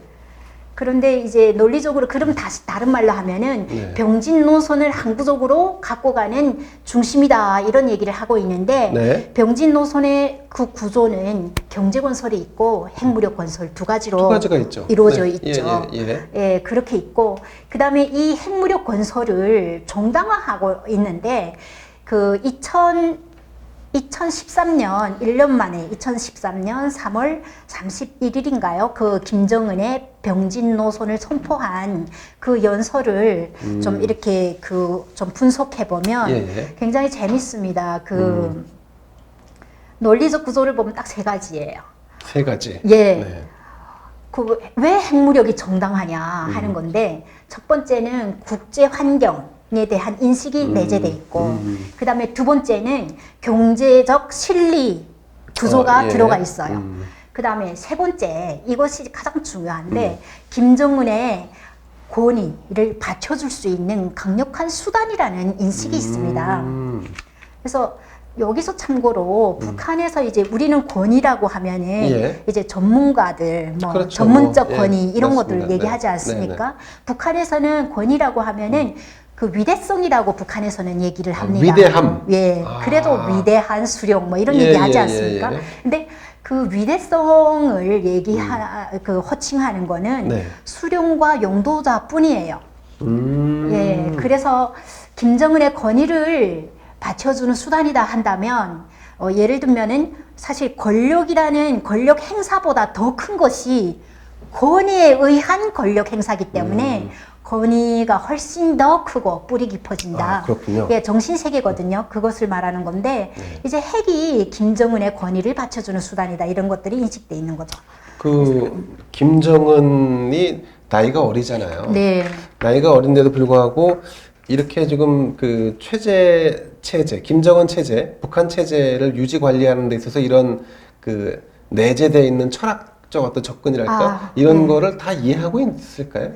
그런데 이제 논리적으로 그럼 다시 다른 말로 하면은 네. 병진 노선을 항구적으로 갖고 가는 중심이다 이런 얘기를 하고 있는데 네. 병진 노선의 그 구조는 경제 건설이 있고 핵무력 건설 두 가지로 두 가지가 있죠. 이루어져 네. 있죠. 예. 예, 그렇게 있고 그다음에 이 핵무력 건설을 정당화하고 있는데 2013년 1년 만에 2013년 3월 31일인가요? 그 김정은의 병진 노선을 선포한 그 연설을 좀 이렇게 그 좀 분석해 보면 예. 굉장히 재밌습니다. 그 논리적 구조를 보면 딱 세 가지예요. 세 가지. 예. 네. 그 왜 핵무력이 정당하냐 하는 건데 첫 번째는 국제 환경에 대한 인식이 내재돼 있고 그 다음에 두 번째는 경제적 실리 구조가 예. 들어가 있어요. 그 다음에 세 번째 이것이 가장 중요한데 김정은의 권위를 받쳐줄 수 있는 강력한 수단이라는 인식이 있습니다. 그래서 여기서 참고로 북한에서 이제 우리는 권위라고 하면은 예. 이제 전문가들 뭐 그렇죠. 전문적 뭐, 예, 권위 이런 맞습니다. 것들 얘기하지 네. 않습니까? 네, 네. 북한에서는 권위라고 하면은 그 위대성이라고 북한에서는 얘기를 합니다. 위대함. 예. 아. 그래도 위대한 수령 뭐 이런 예, 얘기하지 예, 않습니까? 예, 예. 근데 그 위대성을 그 호칭하는 거는 네. 수령과 용도자뿐이에요. 예, 음. 그래서 김정은의 권위를 받쳐주는 수단이다 한다면 예를 들면은 사실 권력이라는 권력 행사보다 더 큰 것이 권위에 의한 권력 행사기 때문에 권위가 훨씬 더 크고 뿌리 깊어진다. 아, 그렇군요. 예, 정신세계거든요. 그것을 말하는 건데 이제 핵이 김정은의 권위를 받쳐주는 수단이다. 이런 것들이 인식돼 있는 거죠. 그 김정은이 나이가 어리잖아요. 네. 나이가 어린데도 불구하고 이렇게 지금 그 체제, 김정은 체제, 북한 체제를 유지 관리하는 데 있어서 이런 그 내재되어 있는 철학적 어떤 접근이랄까 이런 거를 다 이해하고 있을까요?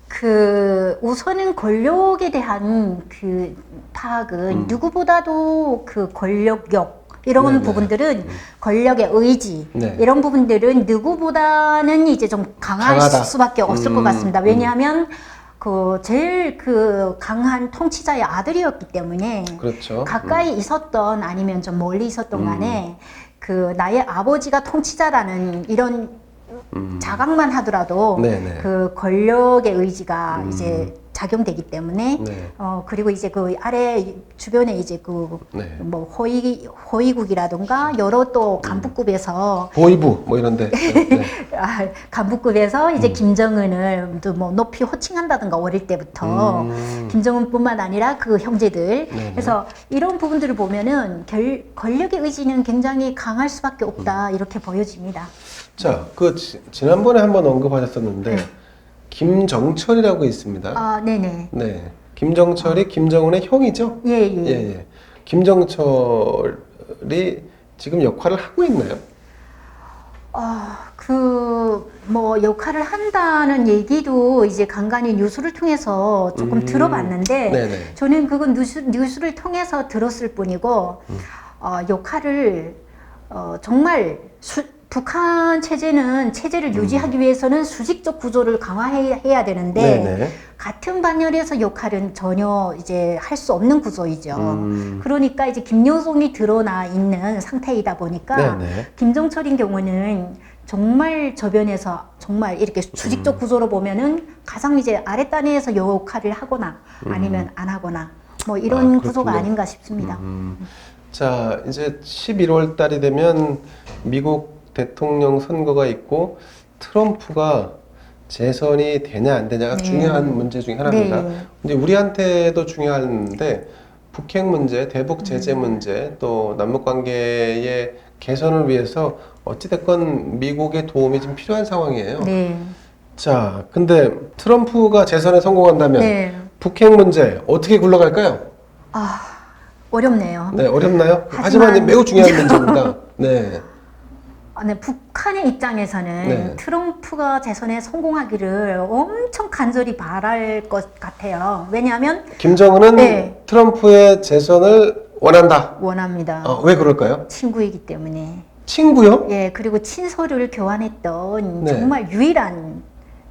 그 우선은 권력에 대한 그 파악은 누구보다도 그 권력력 이런 네네. 부분들은 권력의 의지 네. 이런 부분들은 누구보다는 이제 좀 강할 강하다. 수밖에 없을 것 같습니다. 왜냐하면 그 제일 그 강한 통치자의 아들이었기 때문에 그렇죠. 가까이 있었던 아니면 좀 멀리 있었던 간에 그 나의 아버지가 통치자라는 이런 자각만 하더라도 네네. 그 권력의 의지가 이제 작용되기 때문에 네. 그리고 이제 그 아래 주변에 이제 그 네. 뭐 호위국이라든가 여러 또 간부급에서 보이부 뭐 이런데. 네. 간부급에서 이제 김정은을 또 뭐 높이 호칭한다든가 어릴 때부터 김정은뿐만 아니라 그 형제들. 네네. 그래서 이런 부분들을 보면은 권력의 의지는 굉장히 강할 수밖에 없다 이렇게 보여집니다. 자, 그 지난번에 한번 언급하셨었는데 김정철이라고 있습니다. 아, 네네. 네. 김정철이 김정은의 형이죠? 예, 예. 예. 김정철이 지금 역할을 하고 있나요? 뭐 역할을 한다는 얘기도 이제 간간히 뉴스를 통해서 조금 들어봤는데 네네. 저는 그건 뉴스를 통해서 들었을 뿐이고 역할을 정말 북한 체제를 유지하기 위해서는 수직적 구조를 강화해야 되는데 네네. 같은 반열에서 역할은 전혀 이제 할 수 없는 구조이죠. 그러니까 이제 김여성이 드러나 있는 상태이다 보니까 네네. 김정철인 경우는 정말 저변에서 정말 이렇게 수직적 구조로 보면은 가장 이제 아랫단에서 역할을 하거나 아니면 안 하거나 뭐 이런 구조가 그렇군요. 아닌가 싶습니다. 자, 이제 11월 달이 되면 미국 대통령 선거가 있고 트럼프가 재선이 되냐 안 되냐가 네. 중요한 문제 중에 하나입니다. 네. 근데 우리한테도 중요한데 북핵 문제, 대북 제재 문제, 또 남북 관계의 개선을 위해서 어찌됐건 미국의 도움이 좀 필요한 상황이에요. 네. 자, 근데 트럼프가 재선에 성공한다면 네. 북핵 문제 어떻게 굴러갈까요? 어렵네요. 네, 어렵나요? 하지만- 하지만 매우 중요한 문제입니다. 네. 네, 북한의 입장에서는 네. 트럼프가 재선에 성공하기를 엄청 간절히 바랄 것 같아요. 왜냐하면 김정은은 네. 트럼프의 재선을 원한다. 원합니다. 왜 그럴까요? 친구이기 때문에. 친구요? 예, 그리고 친서를 교환했던 네. 정말 유일한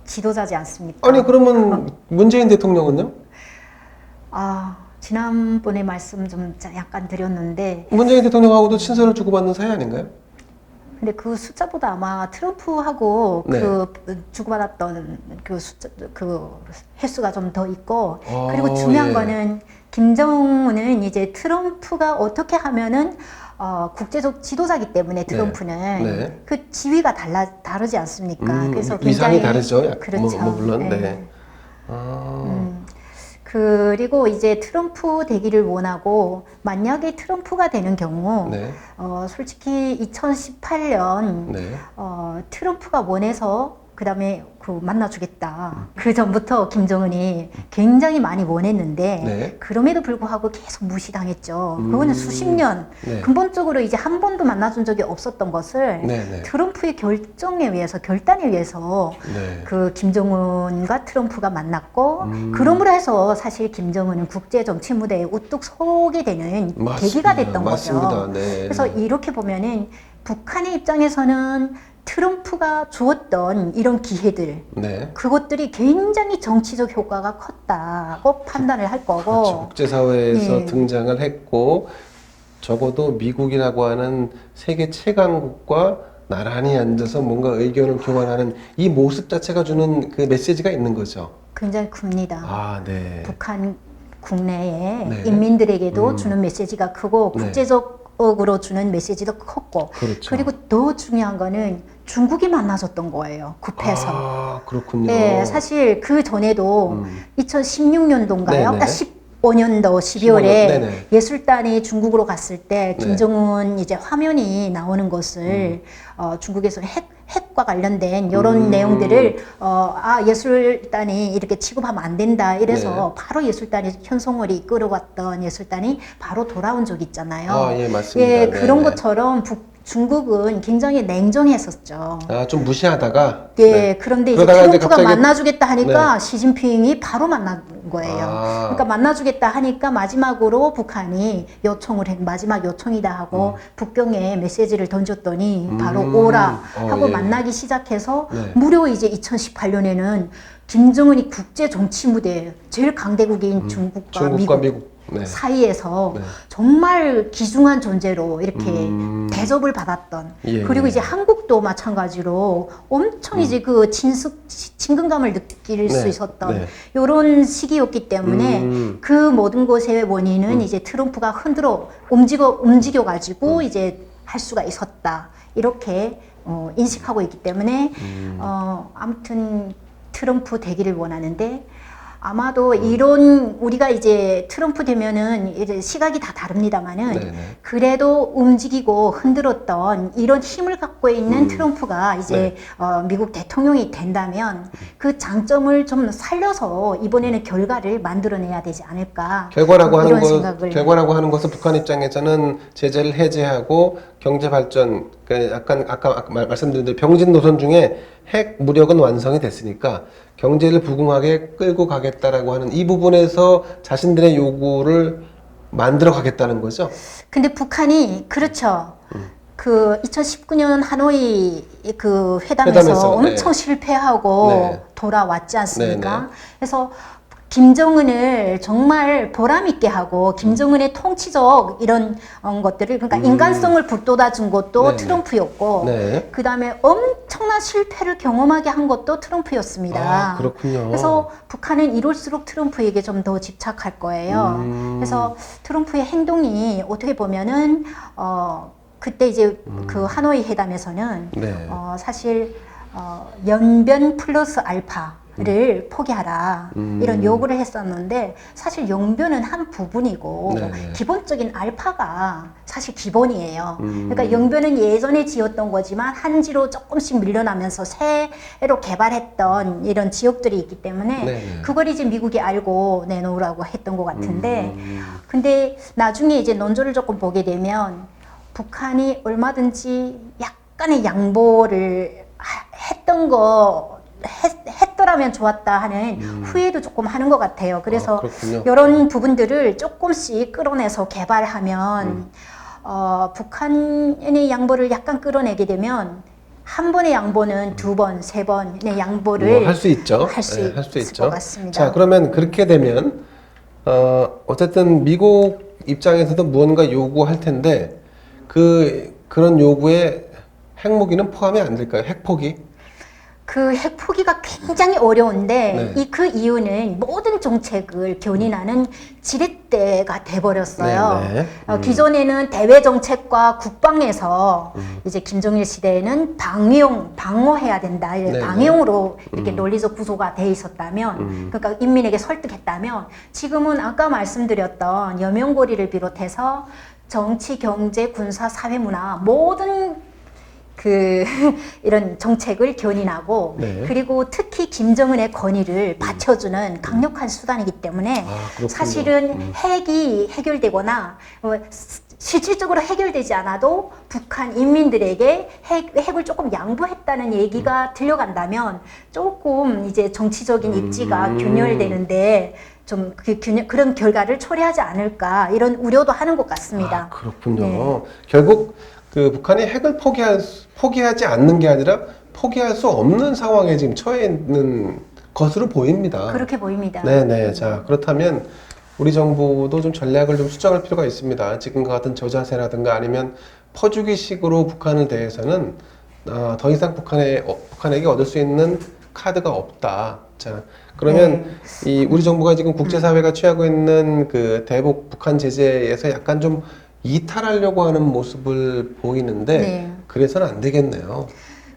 지도자지 않습니까? 아니 그러면 문재인 대통령은요? 지난번에 말씀 좀 약간 드렸는데, 문재인 대통령하고도 친서를 주고받는 사이 아닌가요? 근데 그 숫자보다 아마 트럼프하고 네. 그 주고받았던 그 숫자, 그 횟수가 좀 더 있고, 그리고 아, 중요한 예. 거는 김정은은 이제 트럼프가 어떻게 하면은 국제적 지도자이기 때문에 트럼프는 네. 그 지위가 다르지 않습니까? 그래서 위상이 굉장히 다르죠. 그렇죠. 물론. 네. 네. 그리고 이제 트럼프 되기를 원하고 만약에 트럼프가 되는 경우 네. 솔직히 2018년 네. 트럼프가 원해서 그 다음에 만나주겠다. 그 전부터 김정은이 굉장히 많이 원했는데 네. 그럼에도 불구하고 계속 무시당했죠. 그거는 수십 년 네. 근본적으로 이제 한 번도 만나준 적이 없었던 것을 네. 네. 트럼프의 결정에 의해서 결단에 의해서 네. 그 김정은과 트럼프가 만났고 그러므로 해서 사실 김정은은 국제 정치 무대에 우뚝 서게 되는 계기가 됐던 맞습니다. 거죠. 네. 그래서 이렇게 보면은 북한의 입장에서는 트럼프가 주었던 이런 기회들, 네. 그것들이 굉장히 정치적 효과가 컸다고 판단을 할 거고. 그렇죠. 국제사회에서 네. 등장을 했고, 적어도 미국이라고 하는 세계 최강국과 나란히 앉아서 뭔가 의견을 교환하는 이 모습 자체가 주는 그 메시지가 있는 거죠. 굉장히 큽니다. 아, 네. 북한 국내의 네. 인민들에게도 주는 메시지가 크고 네. 국제적으로 주는 메시지도 컸고 그렇죠. 그리고 더 중요한 거는 중국이 만나줬던 거예요. 급해서. 아, 그렇군요. 네, 사실 그 전에도 2016년도인가요? 네네. 15년도 12월에 네네. 예술단이 중국으로 갔을 때 네. 김정은 이제 화면이 나오는 것을 중국에서 핵과 관련된 이런 내용들을 예술단이 이렇게 취급하면 안 된다 이래서 바로 예술단이 현송월이 이끌어왔던 예술단이 바로 돌아온 적 있잖아요. 아, 예, 맞습니다. 예, 네, 그런 네. 것처럼 중국은 굉장히 냉정했었죠. 아, 좀 무시하다가. 예, 네. 그런데 이제 그러다가 이제 트럼프가 갑자기- 만나주겠다 하니까 시진핑이 바로 만난 거예요. 아. 그러니까 만나주겠다 하니까 마지막으로 북한이 마지막 요청이다 하고 북경에 메시지를 던졌더니 바로 오라 하고 예. 만나기 시작해서 네. 무려 이제 2018년에는 김정은이 국제 정치 무대 제일 강대국인 중국과 미국 네. 사이에서 네. 정말 귀중한 존재로 이렇게 대접을 받았던 예, 그리고 예. 이제 한국도 마찬가지로 엄청 이제 그 친근감을 느낄 수 있었던 네. 이런 시기였기 때문에 그 모든 것의 원인은 이제 트럼프가 움직여 가지고 이제 할 수가 있었다 이렇게 인식하고 있기 때문에 아무튼 트럼프 되기를 원하는데 아마도 이런 우리가 이제 트럼프 되면은 이제 시각이 다 다릅니다만은 네네. 그래도 움직이고 흔들었던 이런 힘을 갖고 있는 트럼프가 이제 미국 대통령이 된다면 그 장점을 좀 살려서 이번에는 결과를 만들어내야 되지 않을까 결과라고 하는 이런 것, 생각을 결과라고 하는 것은 북한 입장에서는 제재를 해제하고 경제 발전, 그러니까 약간 아까 말씀드린 대로 병진 노선 중에 핵 무력은 완성이 됐으니까 경제를 부궁하게 끌고 가겠다라고 하는 이 부분에서 자신들의 요구를 만들어 가겠다는 거죠. 근데 북한이 그렇죠. 그 2019년 하노이 그 회담에서 회담에서, 엄청 네. 실패하고 네. 돌아왔지 않습니까? 네, 네. 그래서 김정은을 정말 보람 있게 하고 김정은의 통치적 이런 것들을 그러니까 인간성을 불돋아 준 것도 네, 네. 트럼프였고 네. 그다음에 엄청난 실패를 경험하게 한 것도 트럼프였습니다. 아, 그렇군요. 그래서 북한은 이럴수록 트럼프에게 좀 더 집착할 거예요. 그래서 트럼프의 행동이 어떻게 보면은 그때 이제 그 하노이 회담에서는 네. 사실 연변 플러스 알파를 포기하라 이런 요구를 했었는데 사실 연변은 한 부분이고 네네. 기본적인 알파가 사실 기본이에요. 그러니까 연변은 예전에 지었던 거지만 한지로 조금씩 밀려나면서 새로 개발했던 이런 지역들이 있기 때문에 네네. 그걸 이제 미국이 알고 내놓으라고 했던 것 같은데 근데 나중에 이제 논조를 조금 보게 되면 북한이 얼마든지 약간의 양보를 했더라면 좋았다 하는 후회도 조금 하는 것 같아요. 그래서 그렇군요. 이런 부분들을 조금씩 끌어내서 개발하면 북한의 양보를 약간 끌어내게 되면 한 번의 양보는 두 번, 세 번의 양보를 할 수 있죠. 할 수 네, 할수 있을 것 같습니다. 자, 그러면 그렇게 되면 어쨌든 미국 입장에서도 무언가 요구할 텐데 그런 요구에 핵무기는 포함이 안 될까요? 핵포기? 그 핵 포기가 굉장히 어려운데 네. 그 이유는 모든 정책을 견인하는 지렛대가 돼버렸어요. 네, 네. 기존에는 대외 정책과 국방에서 이제 김정일 시대에는 방어해야 된다. 네, 방영으로 이렇게 논리적 구조가 돼 있었다면, 그러니까 인민에게 설득했다면, 지금은 아까 말씀드렸던 여명고리를 비롯해서 정치, 경제, 군사, 사회, 문화 모든 이런 정책을 견인하고 네. 그리고 특히 김정은의 권위를 받쳐주는 강력한 수단이기 때문에 그렇군요. 사실은 핵이 해결되거나 실질적으로 해결되지 않아도 북한 인민들에게 핵을 조금 양보했다는 얘기가 들려간다면 조금 이제 정치적인 입지가 균열되는데 좀 그런 결과를 초래하지 않을까 이런 우려도 하는 것 같습니다. 그렇군요. 네. 결국 그 북한이 핵을 포기하지 않는 게 아니라 포기할 수 없는 상황에 지금 처해 있는 것으로 보입니다. 그렇게 보입니다. 네네. 자, 그렇다면 우리 정부도 좀 전략을 좀 수정할 필요가 있습니다. 지금과 같은 저자세라든가 아니면 퍼주기식으로 북한을 대해서는 더 이상 북한에게 얻을 수 있는 카드가 없다. 자, 그러면 이 우리 정부가 지금 국제사회가 취하고 있는 그 대북 북한 제재에서 약간 좀 이탈하려고 하는 모습을 보이는데 네. 그래서는 안 되겠네요.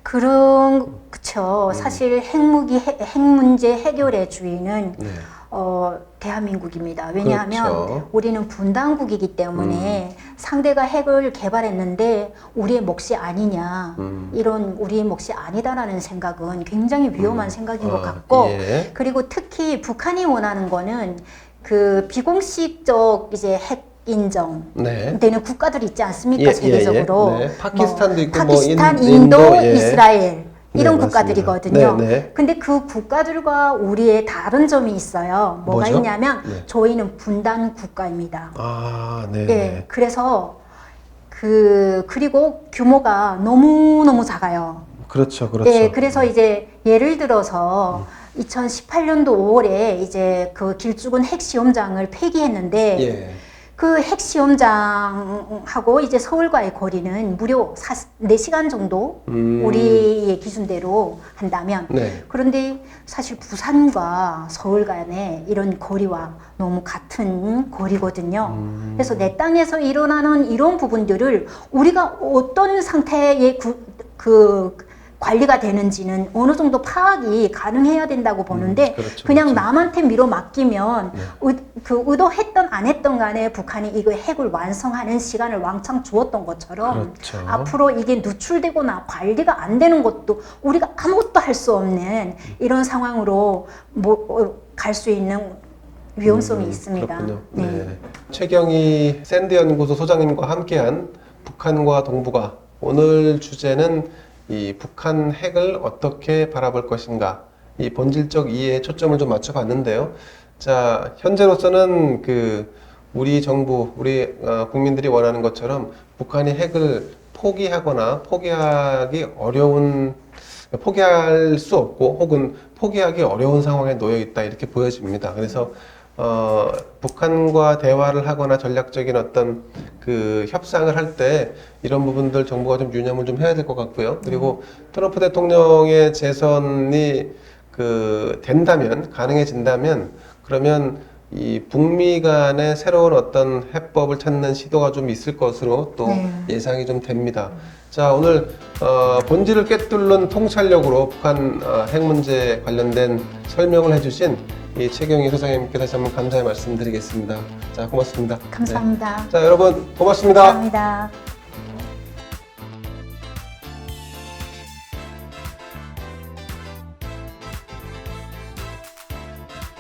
그쵸. 사실 핵 문제 해결의 주인은 네. 대한민국입니다. 왜냐하면 그렇죠. 우리는 분단국이기 때문에 상대가 핵을 개발했는데 우리의 몫이 아니냐, 이런 우리의 몫이 아니다라는 생각은 굉장히 위험한 생각인 것 같고, 예. 그리고 특히 북한이 원하는 거는 그 비공식적 이제 핵 인정 네. 되는 국가들이 있지 않습니까? 예, 세계적으로. 예, 예. 파키스탄도 있고 파키스탄, 뭐 인도, 예. 이스라엘 이런 네, 국가들이거든요. 맞습니다. 네, 네. 근데 그 국가들과 우리의 다른 점이 있어요. 뭐가 뭐죠? 있냐면 네. 저희는 분단 국가입니다. 네. 예, 그래서 그리고 규모가 너무너무 작아요. 그렇죠. 그렇죠. 예, 그래서 이제 예를 들어서 2018년도 5월에 이제 그 길쭉은 핵시험장을 폐기했는데 예. 그 핵시험장하고 이제 서울과의 거리는 무려 4시간 정도 우리의 기준대로 한다면 네. 그런데 사실 부산과 서울 간의 이런 거리와 너무 같은 거리거든요. 그래서 내 땅에서 일어나는 이런 부분들을 우리가 어떤 상태의 관리가 되는지는 어느 정도 파악이 가능해야 된다고 보는데 그렇죠, 그냥 그렇죠. 남한테 밀어 맡기면 의도했던 안 했던 간에 북한이 이거 핵을 완성하는 시간을 왕창 주었던 것처럼 그렇죠. 앞으로 이게 누출되거나 관리가 안 되는 것도 우리가 아무것도 할 수 없는 이런 상황으로 갈 수 있는 위험성이 있습니다. 그렇군요. 네. 최경희 샌드 연구소 소장님과 함께한 북한과 동북아 오늘 주제는 이 북한 핵을 어떻게 바라볼 것인가 이 본질적 이해에 초점을 좀 맞춰봤는데요. 자, 현재로서는 우리 정부, 우리 국민들이 원하는 것처럼 북한이 핵을 포기하거나 포기할 수 없고 혹은 포기하기 어려운 상황에 놓여 있다 이렇게 보여집니다. 그래서 북한과 대화를 하거나 전략적인 어떤 협상을 할 때 이런 부분들 정부가 좀 유념을 좀 해야 될 것 같고요. 그리고 트럼프 대통령의 재선이 가능해진다면 그러면 이 북미 간의 새로운 어떤 해법을 찾는 시도가 좀 있을 것으로 또 예상이 좀 됩니다. 자, 오늘 본질을 꿰뚫는 통찰력으로 북한 핵 문제 관련된 설명을 해주신 이 최경희 소장님께 다시 한번 감사의 말씀드리겠습니다. 자, 고맙습니다. 감사합니다. 네. 자, 여러분 고맙습니다. 감사합니다.